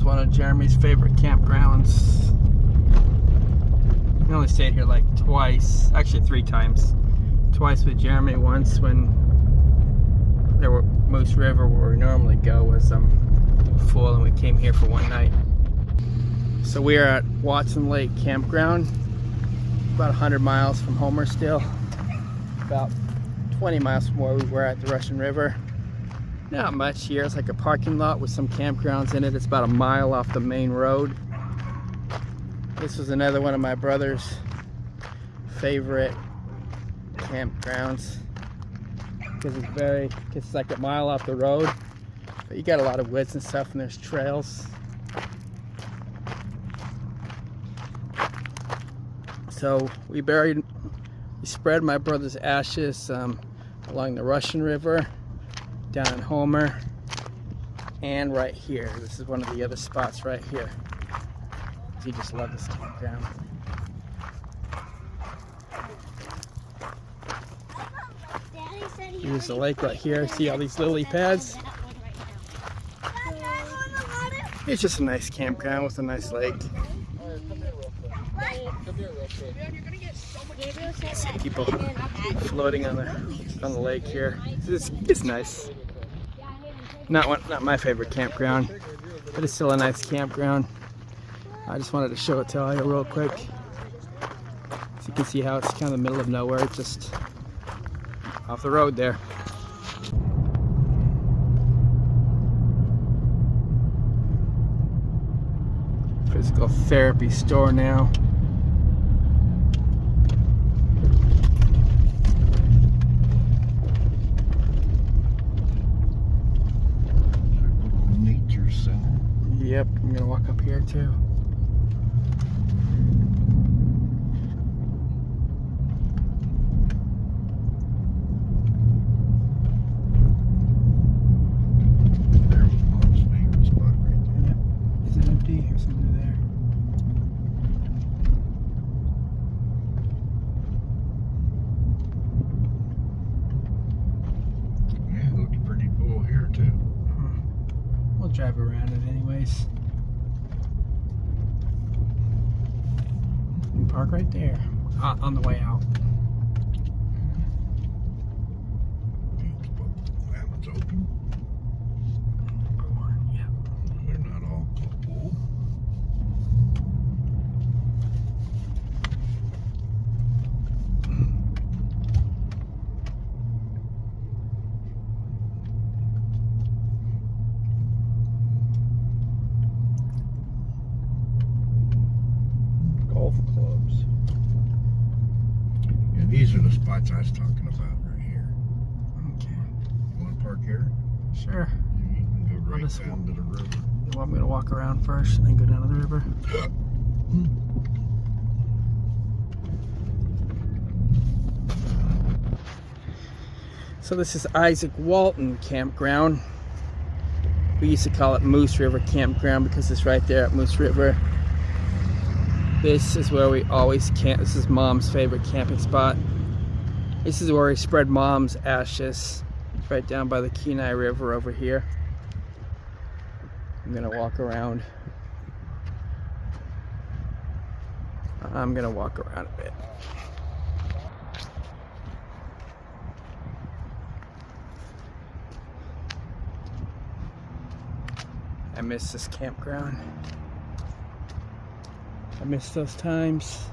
one of Jeremy's favorite campgrounds. We only stayed here like twice, actually 3 times. Twice with Jeremy. Once when there were Moose River, where we normally go, was full, and we came here for one night. So we are at Watson Lake Campground, about 100 miles from Homer still, about 20 miles from where we were at the Russian River. Not much here. It's like a parking lot with some campgrounds in it. It's about a mile off the main road. This was another one of my brother's favorite campgrounds because it's like a mile off the road, but you got a lot of woods and stuff, and there's trails. So we spread my brother's ashes along the Russian River, down in Homer, and right here. This is one of the other spots right here. You just love this campground. Here's the lake right here. See all these lily pads? It's just a nice campground with a nice lake. See people floating on the lake here. It's nice. Not my favorite campground, but it's still a nice campground. I just wanted to show it to you real quick, so you can see how it's kind of the middle of nowhere, just off the road there. Physical therapy store now. Nature center. Yep, I'm gonna walk up here too. Drive around it anyways. You park right there on the way out. It's open. Yeah. They're not all full. Golf clubs. And these are the spots I was talking about right here. Okay. You want to park here? Sure. You can go right this down to the river. You want me to walk around first and then go down to the river? So this is Isaac Walton Campground. We used to call it Moose River Campground because it's right there at Moose River. This is where we always camp. This is Mom's favorite camping spot. This is where we spread Mom's ashes. It's right down by the Kenai River over here. I'm gonna walk around. I'm gonna walk around a bit. I miss this campground. I miss those times.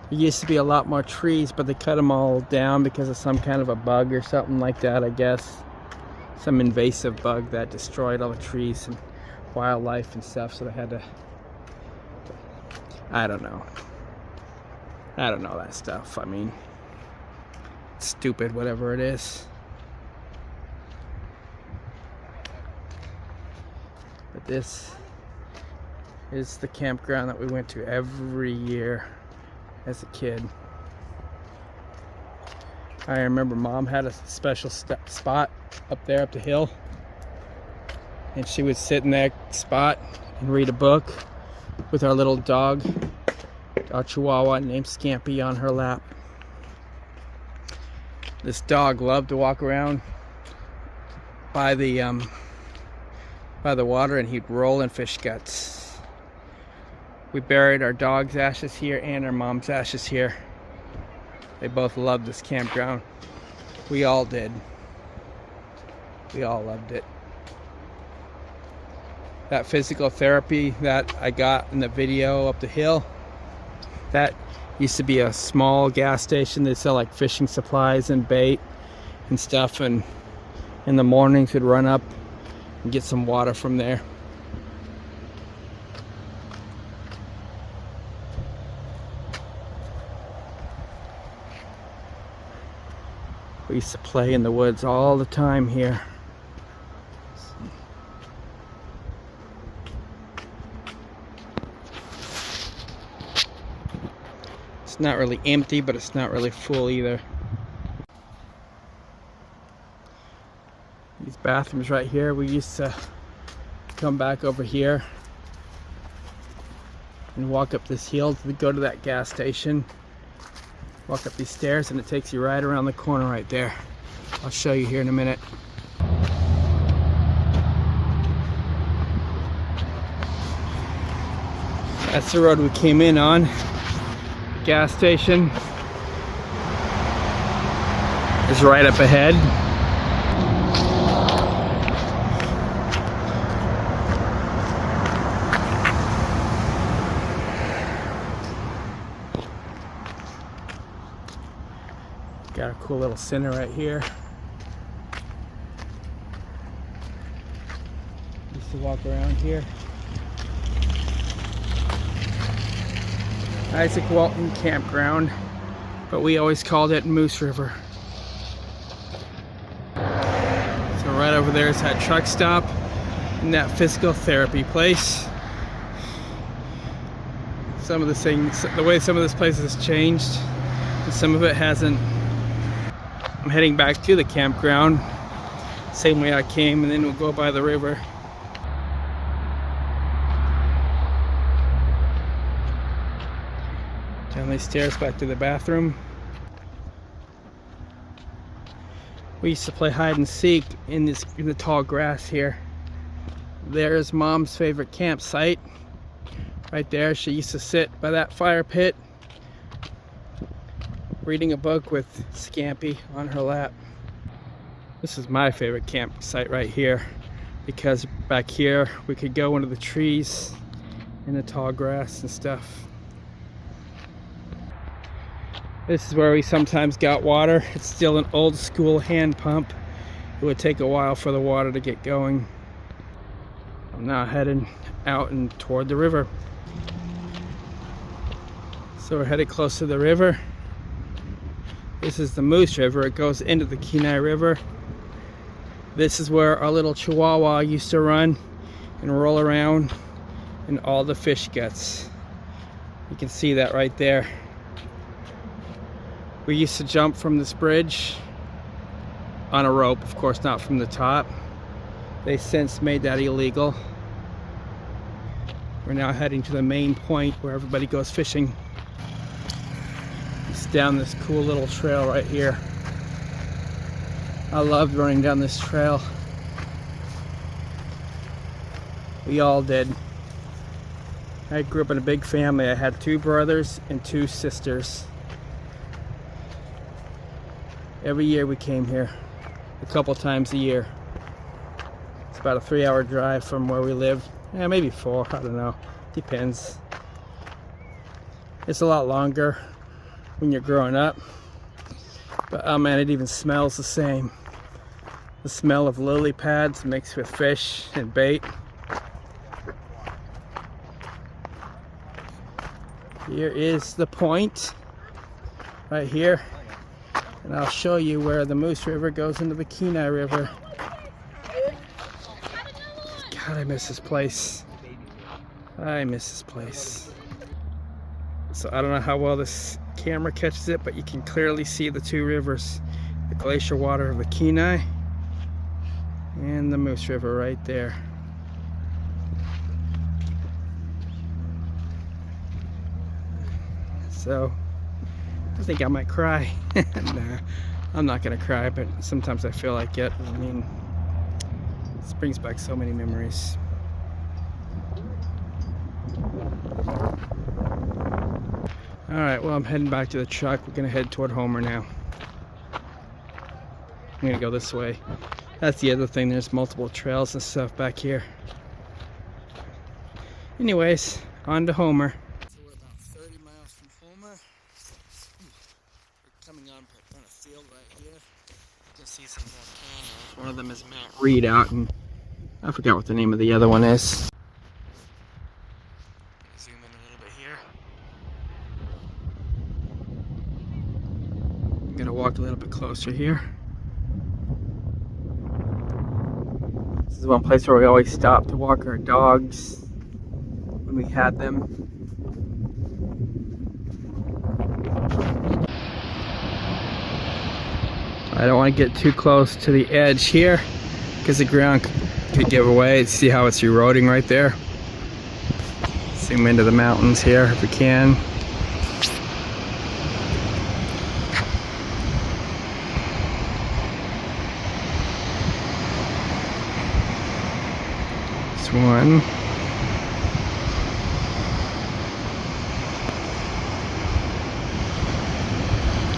There used to be a lot more trees, but they cut them all down because of some kind of a bug or something like that, I guess. Some invasive bug that destroyed all the trees and wildlife and stuff, so they had to... I don't know that stuff. I mean, it's stupid, whatever it is. But this is the campground that we went to every year as a kid. I remember Mom had a special spot up there up the hill, and she would sit in that spot and read a book with our little dog, our Chihuahua named Scampy, on her lap. This dog loved to walk around by the by the water, and he'd roll in fish guts. We buried our dog's ashes here and our mom's ashes here. They both loved this campground. We all did. We all loved it. That physical therapy that I got in the video up the hill, that used to be a small gas station. They sell like fishing supplies and bait and stuff, and in the mornings we'd run up and get some water from there. We used to play in the woods all the time here. It's not really empty, but it's not really full either. These bathrooms right here, we used to come back over here and walk up this hill to go to that gas station. Walk up these stairs and it takes you right around the corner right there. I'll show you here in a minute. That's the road we came in on. Gas station is right up ahead. Got a cool little center right here. Used to walk around here. Isaac Walton Campground, but we always called it Moose River. So right over there is that truck stop and that physical therapy place. Some of the things, the way some of this place has changed, and some of it hasn't. I'm heading back to the campground, same way I came, and then we'll go by the river. Down these stairs back to the bathroom. We used to play hide and seek in the tall grass here. There's Mom's favorite campsite. Right there, she used to sit by that fire pit reading a book with Scampy on her lap. This is my favorite campsite right here, because back here we could go into the trees in the tall grass and stuff. This is where we sometimes got water. It's still an old school hand pump. It would take a while for the water to get going. I'm now heading out and toward the river. So we're headed close to the river. This is the Moose River. It goes into the Kenai River. This is where our little Chihuahua used to run and roll around in all the fish guts. You can see that right there. We used to jump from this bridge on a rope, of course not from the top. They since made that illegal. We're now heading to the main point where everybody goes fishing. It's down this cool little trail right here. I loved running down this trail. We all did. I grew up in a big family. I had 2 brothers and 2 sisters. Every year we came here, a couple times a year. It's about a 3-hour drive from where we lived. Yeah, maybe 4, I don't know, depends. It's a lot longer when you're growing up, but oh man, it even smells the same. The smell of lily pads mixed with fish and bait. Here is the point, right here. And I'll show you where the Moose River goes into the Kenai River. God, I miss this place. I miss this place. So I don't know how well this camera catches it, but you can clearly see the 2 rivers. The glacier water of the Kenai and the Moose River right there. So I think I might cry. Nah, I'm not gonna cry, but sometimes I feel like it. I mean, This brings back so many memories. Alright, well, I'm heading back to the truck. We're gonna head toward Homer now. I'm gonna go this way. That's the other thing, there's multiple trails and stuff back here. Anyways, on to Homer. So we're about 30 miles from Homer. We're coming on a field right here. You can see some volcanoes. One of them is Mount Redoubt, and I forgot what the name of the other one is. Zoom in a little bit here. I'm gonna walk a little bit closer here. This is one place where we always stop to walk our dogs when we had them. I don't want to get too close to the edge here because the ground could give away. See how it's eroding right there? Zoom into the mountains here if we can. This one.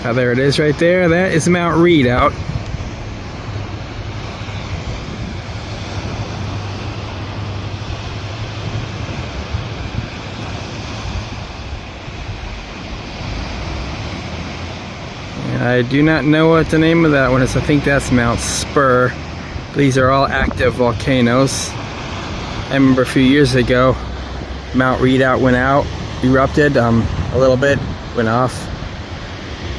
Oh, there it is right there. That is Mount Redoubt. And I do not know what the name of that one is. I think that's Mount Spur. These are all active volcanoes. I remember a few years ago, Mount Redoubt went out, erupted a little bit, went off.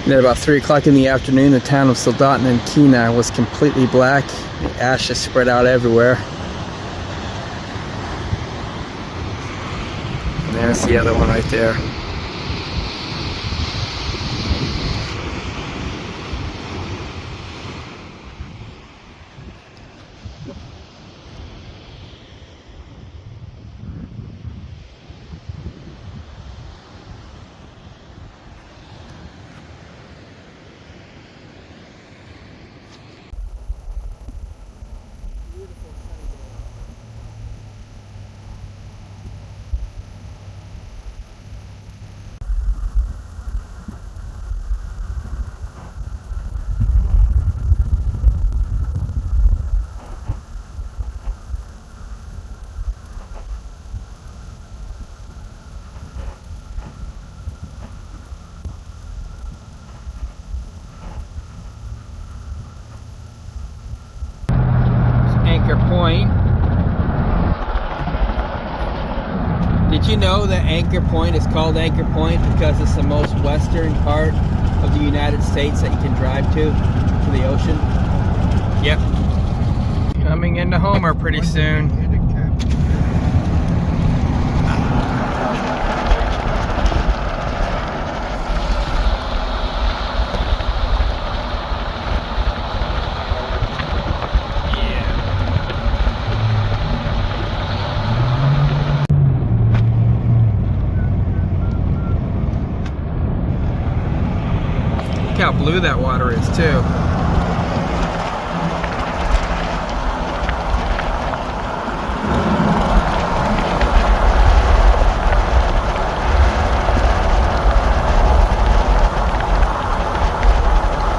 And at about 3 o'clock in the afternoon, the town of Soldotna and Kina was completely black. The ashes spread out everywhere. And there's the other one right there. Anchor Point. Did you know that Anchor Point is called Anchor Point because it's the most western part of the United States that you can drive to the ocean? Yep. Coming into Homer pretty soon. Look how blue that water is too.